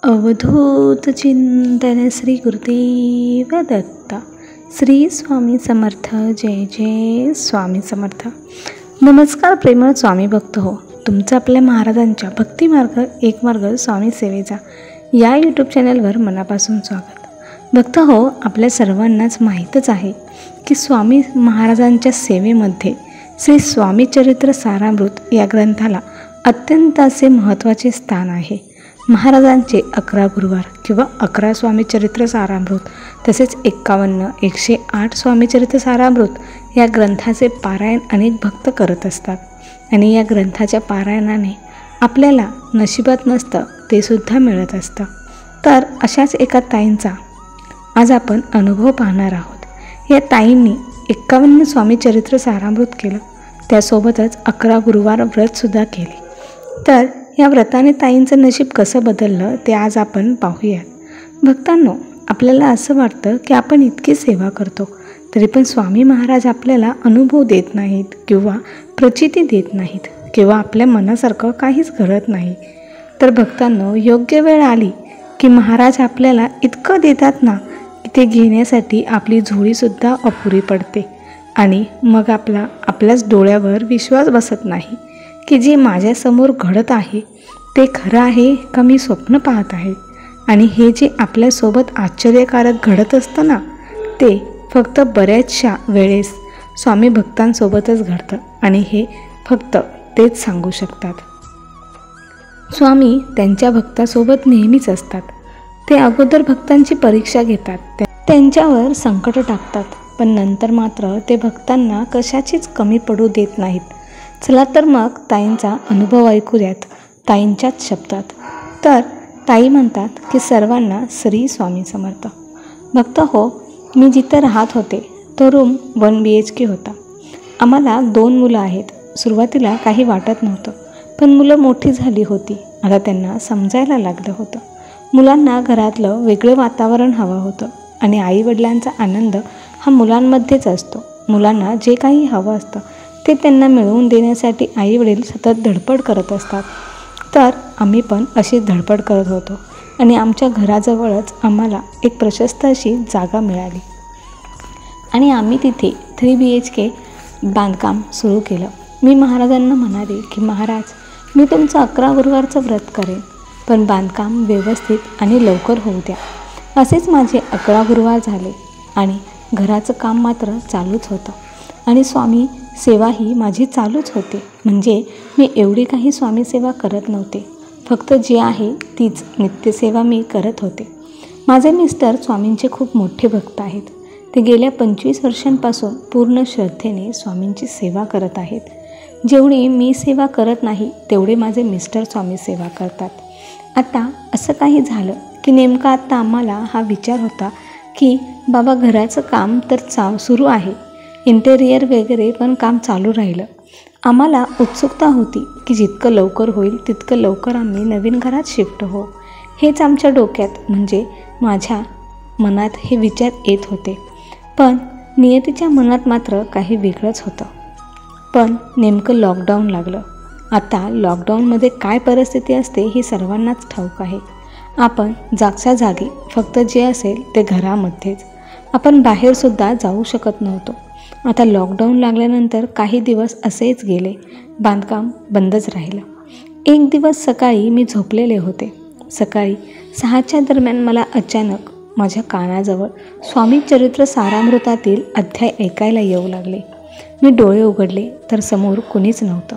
अवधूत चिंतन श्री गुरुदेव दत्त. श्री स्वामी समर्थ. जय जय स्वामी समर्थ. नमस्कार प्रेमळ स्वामी भक्त हो. तुमचं आपल्या महाराजांच्या भक्तिमार्ग एक मार्ग स्वामी सेवेचा या यूट्यूब चॅनलवर मनापासून स्वागत. भक्त हो, आपल्या सर्वांनाच माहीतच आहे की स्वामी महाराजांच्या सेवेमध्ये श्री स्वामी चरित्र सारामृत या ग्रंथाला अत्यंत असे महत्त्वाचे स्थान आहे. महाराजांचे 11 गुरुवार किंवा 11 स्वामीचरित्र सारामृत तसेच 51, 108 स्वामीचरित्र सारामृत या ग्रंथाचे पारायण अनेक भक्त करत असतात. आणि या ग्रंथाच्या पारायणाने आपल्याला नशिबात नसतं ते सुद्धा मिळत असतं. तर अशाच एका ताईंचा आज आपण अनुभव पाहणार आहोत. या ताईंनी 51 स्वामीचरित्र सारामृत केलं, त्यासोबतच 11 गुरुवार व्रतसुद्धा केले. तर या व्रताने ताईंचं नशीब कसं बदललं ते आज आपण पाहूयात. भक्तांनो, आपल्याला असं वाटतं की आपण इतकी सेवा करतो तरी पण स्वामी महाराज आपल्याला अनुभव देत नाहीत किंवा प्रचिती देत नाहीत किंवा आपल्या मनासारखं काहीच घडत नाही. तर भक्तांनो, योग्य वेळ आली की महाराज आपल्याला इतकं देतात ना की ते घेण्यासाठी आपली झोळीसुद्धा अपुरी पडते. आणि मग आपल्याच डोळ्यावर विश्वास बसत नाही की जे माझ्यासमोर घडत आहे ते खरं आहे का मी स्वप्न पाहत आहे. आणि हे जे आपल्यासोबत आश्चर्यकारक घडत असतं ना ते फक्त बऱ्याचशा वेळेस स्वामी भक्तांसोबतच घडतं आणि हे फक्त तेच सांगू शकतात. स्वामी त्यांच्या भक्तासोबत नेहमीच असतात. ते अगोदर भक्तांची परीक्षा घेतात, त्यांच्यावर संकट टाकतात, पण नंतर मात्र ते भक्तांना कशाचीच कमी पडू देत नाहीत. चला तर मग ताईंचा अनुभव ऐकूयात ताईंच्याच शब्दात. तर ताई म्हणतात की सर्वांना श्री स्वामी समर्थ. भक्त हो, मी जिथं राहत होते तो रूम 1 BHK होता. आम्हाला 2 मुलं आहेत. सुरुवातीला काही वाटत नव्हतं, पण मुलं मोठी झाली होती. आता त्यांना समजायला लागलं होतं. मुलांना घरातलं वेगळं वातावरण हवं होतं आणि आईवडिलांचा आनंद हा मुलांमध्येच असतो. मुलांना जे काही हवं असतं ते त्यांना मिळवून देण्यासाठी आईवडील सतत धडपड करत असतात. तर आम्ही पण अशीच धडपड करत होतो आणि आमच्या घराजवळच आम्हाला एक प्रशस्त अशी जागा मिळाली आणि आम्ही तिथे 3 BHK बांधकाम सुरू केलं. मी महाराजांना म्हणाले की महाराज, मी तुमचं 11 गुरुवारचं व्रत करेन, पण बांधकाम व्यवस्थित आणि लवकर होऊ द्या. असेच माझे 11 गुरुवार झाले आणि घराचं काम मात्र चालूच होतं आणि स्वामी सेवाही माझी चालूच होते. म्हणजे मी एवढी काही स्वामी सेवा करत नव्हते, फक्त जे आहे तीच नित्यसेवा मी करत होते. माझे मिस्टर स्वामींचे खूप मोठे भक्त आहेत. ते गेल्या 25 वर्षांपासून पूर्ण श्रद्धेने स्वामींची सेवा करत आहेत. जेवढी मी सेवा करत नाही तेवढे माझे मिस्टर स्वामी सेवा करतात. आता असं काही झालं की नेमका आत्ता आम्हाला हा विचार होता की बाबा, घराचं काम तर सुरू आहे, इंटेरियर वगैरे पण काम चालू राहिलं. आम्हाला उत्सुकता होती की जितकं लवकर होईल तितकं लवकर आम्ही नवीन घरात शिफ्ट हो. हेच आमच्या डोक्यात, म्हणजे माझ्या मनात हे विचार येत होते. पण नियतीच्या मनात मात्र काही वेगळंच होतं. पण नेमकं लॉकडाऊन लागलं. आता लॉकडाऊनमध्ये काय परिस्थिती असते हे सर्वांनाच ठाऊक आहे. आपण जागच्या जागी, फक्त जे असेल ते घरामध्येच. आपण बाहेरसुद्धा जाऊ शकत नव्हतो. आता लॉकडाऊन लागल्यानंतर काही दिवस असेच गेले, बांधकाम बंदच राहिलं. एक दिवस सकाळी मी झोपलेले होते. सकाळी 6च्या दरम्यान मला अचानक माझ्या कानाजवळ स्वामी चरित्र सारामृतातील अध्याय ऐकायला येऊ लागले. मी डोळे उघडले तर समोर कुणीच नव्हतं.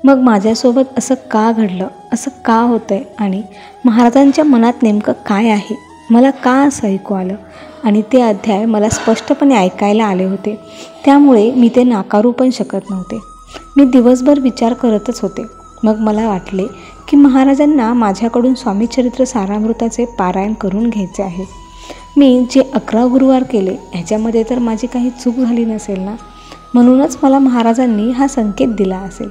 मग माझ्यासोबत असं का घडलं, असं का होतंय आणि महाराजांच्या मनात नेमकं काय आहे, मला का असं ऐकू आलं. आणि ते अध्याय मला स्पष्टपणे ऐकायला आले होते, त्यामुळे मी ते नाकारू पण शकत नव्हते. मी दिवसभर विचार करतच होते. मग मला वाटले की महाराजांना माझ्याकडून स्वामीचरित्र सारामृताचे पारायण करून घ्यायचे आहे. मी जे 11 गुरुवार केले ह्याच्यामध्ये तर माझी काही चूक झाली नसेल ना, म्हणूनच मला महाराजांनी हा संकेत दिला असेल.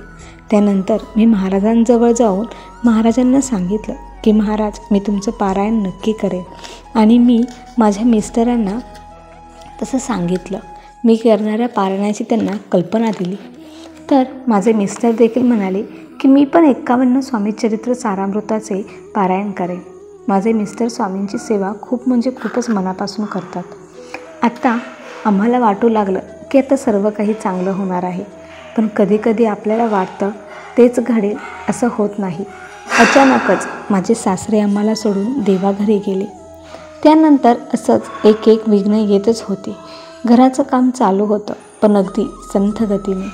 त्यानंतर मी महाराजांजवळ जाऊन महाराजांना सांगितलं की महाराज, मी तुमचं पारायण नक्की करेन. आणि मी माझ्या मिस्टरांना तसं सांगितलं. मी करणाऱ्या पारायणाची त्यांना कल्पना दिली. तर माझे मिस्टर देखील म्हणाले की मी पण 51 स्वामीचरित्र सारामृताचे पारायण करेन. माझे मिस्टर स्वामींची सेवा खूप म्हणजे खूपच मनापासून करतात. आत्ता आम्हाला वाटू लागलं की आता सर्व काही चांगलं होणार आहे. पण कधीकधी आपल्याला वाटतं तेच घडेल असं होत नाही. अचानकच माझे सासरे आम्हाला सोडून देवाघरी गेले. त्यानंतर असंच एक एक विघ्न येतच होते. घराचं काम चालू होतं, पण अगदी संथ गतीने.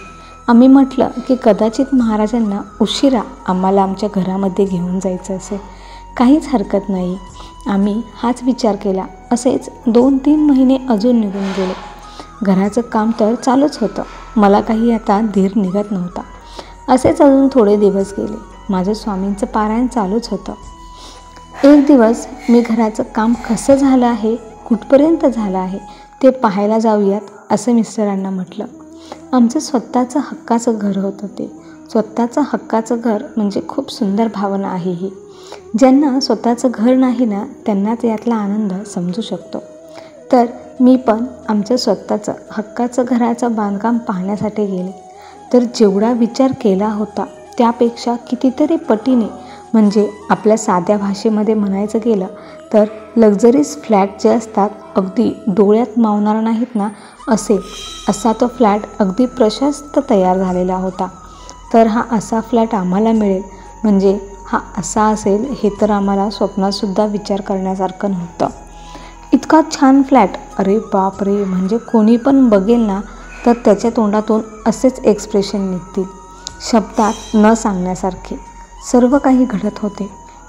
आम्ही म्हटलं की कदाचित महाराजांना उशिरा आम्हाला आमच्या घरामध्ये घेऊन जायचं असेल. काहीच हरकत नाही. आम्ही हाच विचार केला. असेच 2-3 महिने अजून निघून गेले. घराचं काम तर चालूच होतं. मला काही आता धीर निघत नव्हता. असेच अजून थोडे दिवस गेले. माझं स्वामींचं पारायण चालूच होतं. एक दिवस मी घराचं काम कसं झालं आहे, कुठपर्यंत झालं आहे ते पाहायला जाऊयात असं मिस्टरांना म्हटलं. आमचं स्वतःचं हक्काचं घर होतं ते. स्वतःचं हक्काचं घर म्हणजे खूप सुंदर भावना आहे ही. ज्यांना स्वतःचं घर नाही ना, त्यांनाच यातला आनंद समजू शकतो. तर मी पण आमचं स्वतःचं हक्काचं घराचं बांधकाम पाहण्यासाठी गेले. तर जेवढा विचार केला होता त्यापेक्षा कितीतरी पटीने, म्हणजे आपल्या साध्या भाषेमध्ये म्हणायचं गेलं तर लक्झरीज फ्लॅट जे असतात, अगदी डोळ्यात मावणार नाहीत ना असा तो फ्लॅट अगदी प्रशस्त तयार झालेला होता. तर हा असा फ्लॅट आम्हाला मिळेल म्हणजे हा असा असेल हे तर आम्हाला स्वप्नातसुद्धा विचार करण्यासारखं नव्हतं. इतका छान फ्लॅट, अरे बाप रे, म्हणजे कोणी पण बघेल ना तर त्याच्या तोंडातून असेच एक्सप्रेशन निघतील, शब्दात न सांगण्यासारखे. सर्व काही घडत होते.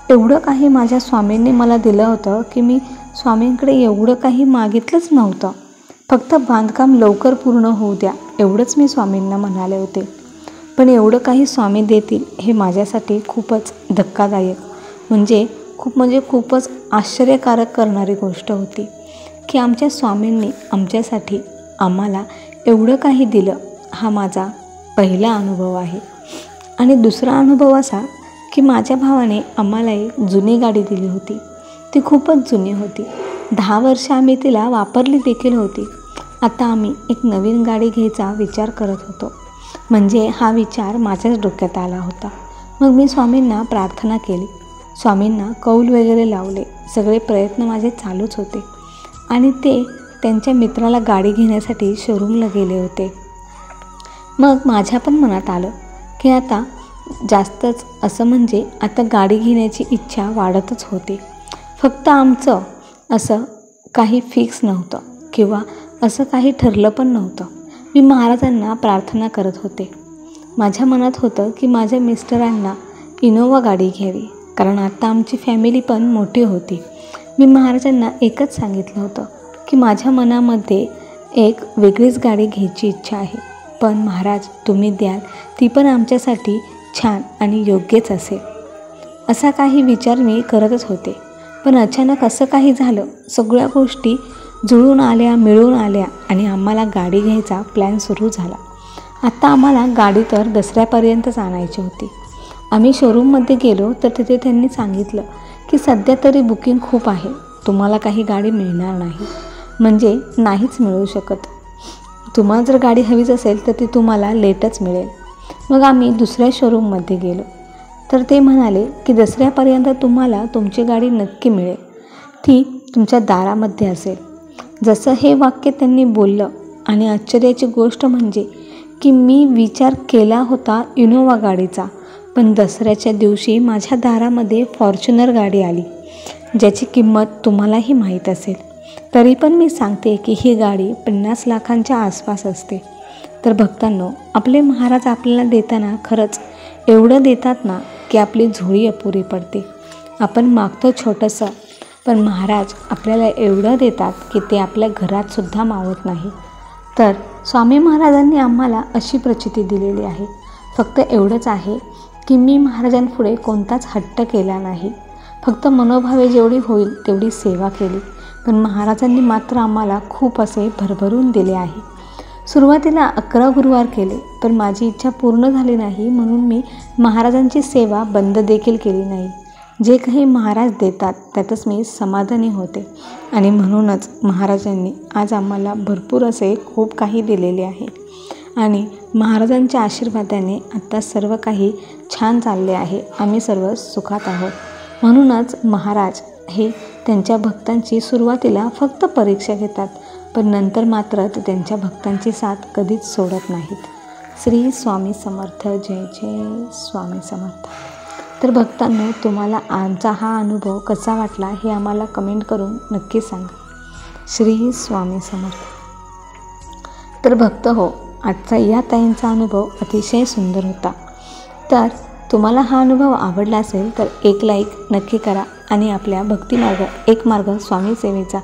एवढं काही माझ्या स्वामींनी मला दिलं होतं की मी स्वामींकडे एवढं काही मागितलंच नव्हतं. फक्त बांधकाम लवकर पूर्ण होऊ द्या एवढंच मी स्वामींना म्हणाले होते. पण एवढं काही स्वामी देतील हे माझ्यासाठी खूपच धक्कादायक, म्हणजे खूपच आश्चर्यकारक करणारी गोष्ट होती की आमच्या स्वामींनी आमच्यासाठी आम्हाला एवढं काही दिलं. हा माझा पहिला अनुभव आहे. आणि दुसरा अनुभव असा की माझ्या भावाने आम्हाला एक जुनी गाडी दिली होती. ती खूपच जुनी होती. 10 वर्ष आम्ही तिला वापरली देखील होती. आता आम्ही एक नवीन गाडी घ्यायचा विचार करत होतो. म्हणजे हा विचार माझ्याच डोक्यात आला होता. मग मी स्वामींना प्रार्थना केली. स्वामींना कौल वगैरे लावले. सगळे प्रयत्न माझे चालूच होते. आणि ते त्यांच्या मित्राला गाडी घेण्यासाठी शोरूमला गेले होते. मग माझ्या पण मनात आलं की आता जास्तच असं, म्हणजे आता गाडी घेण्याची इच्छा वाढतच होती. फक्त आमचं असं काही फिक्स नव्हतं किंवा असं काही ठरलं पण नव्हतं. मी महाराजांना प्रार्थना करत होते. माझ्या मनात होतं की माझ्या मिस्टरांना इनोवा गाडी घ्यावी, कारण आता आमची फॅमिली पण मोठी होती. मी महाराजांना एकच सांगितलं होतं की माझ्या मनामध्ये एक वेगळीच गाडी घ्यायची इच्छा आहे, पण महाराज तुम्ही द्याल ती पण आमच्यासाठी छान आणि योग्यच असेल. असा काही विचार मी करतच होते. पण अचानक असं काही झालं, सगळ्या गोष्टी जुळून आल्या, मिळून आल्या आणि आम्हाला गाडी घ्यायचा प्लॅन सुरू झाला. आता आम्हाला गाडी तर दसऱ्यापर्यंतच आणायची होती. आम्ही शोरूममध्ये गेलो तर तिथे त्यांनी सांगितलं की सध्या तरी बुकिंग खूप आहे, तुम्हाला काही गाडी मिळणार नाही, म्हणजे नाहीच मिळू शकत. तुम्हाला जर गाडी हवीच असेल तर ती तुम्हाला लेटच मिळेल. मग आम्ही दुसऱ्या शोरूममध्ये गेलो तर ते म्हणाले की दसऱ्यापर्यंत तुम्हाला तुमची गाडी नक्की मिळेल, ती तुमच्या दारामध्ये असेल. जसं हे वाक्य त्यांनी बोललं आणि आश्चर्याची गोष्ट म्हणजे की मी विचार केला होता इनोवा गाडीचा, पण दसऱ्याच्या दिवशी माझ्या दारामध्ये फॉर्च्युनर गाडी आली, ज्याची किंमत तुम्हालाही माहीत असेल. तरी पण मी सांगते की ही गाडी 50 लाखांच्या आसपास असते. तर भक्तांनो, आपले महाराज आपल्याला देताना खरंच एवढं देतात ना की आपली झोळी अपुरी पडते. आपण मागतो छोटंसं, पण महाराज आपल्याला एवढं देतात की ते आपल्या घरातसुद्धा मावत नाही. तर स्वामी महाराजांनी आम्हाला अशी प्रचिती दिलेली आहे. फक्त एवढंच आहे की मी महाराजांपुढे कोणताच हट्ट केला नाही. फक्त मनोभावे जेवढी होईल तेवढी सेवा केली. पण महाराजांनी मात्र आम्हाला खूप असे भरभरून दिले आहे. सुरुवातीला 11 गुरुवार केले, पण माझी इच्छा पूर्ण झाली नाही म्हणून मी महाराजांची सेवा बंद देखील केली नाही. जे काही महाराज देतात त्यातच मी समाधानी होते आणि म्हणूनच महाराजांनी आज आम्हाला भरपूर असे खूप काही दिलेले आहे. आणि महाराजांच्या आशीर्वादाने आता सर्व काही छान चालले आहे. आम्ही सर्व सुखात आहोत. म्हणूनच महाराज हे त्यांच्या भक्तांची सुरुवातीला फक्त परीक्षा घेतात, पण नंतर मात्र ते त्यांच्या भक्तांची साथ कधीच सोडत नाहीत. श्री स्वामी समर्थ. जय जय स्वामी समर्थ. तर भक्तांनो, तुम्हाला आमचा हा अनुभव कसा वाटला हे आम्हाला कमेंट करून नक्की सांगा. श्री स्वामी समर्थ. तर भक्त हो, आजचा या ताईंचा अनुभव अतिशय सुंदर होता. तर तुम्हाला हा अनुभव आवडला असेल तर एक लाईक नक्की करा आणि आपल्या भक्तिमार्ग एक मार्ग स्वामी सेवेचा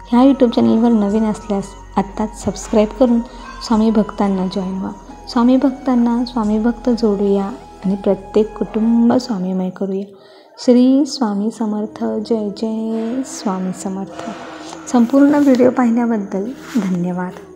ह्या यूट्यूब चॅनलवर नवीन असल्यास आत्ताच सबस्क्राईब करून स्वामी भक्तांना जॉईन व्हा. स्वामी भक्तांना स्वामी भक्त जोडूया आणि प्रत्येक कुटुंब स्वामीमय करूया. श्री स्वामी समर्थ. जय जय स्वामी समर्थ. संपूर्ण व्हिडिओ पाहिल्याबद्दल धन्यवाद.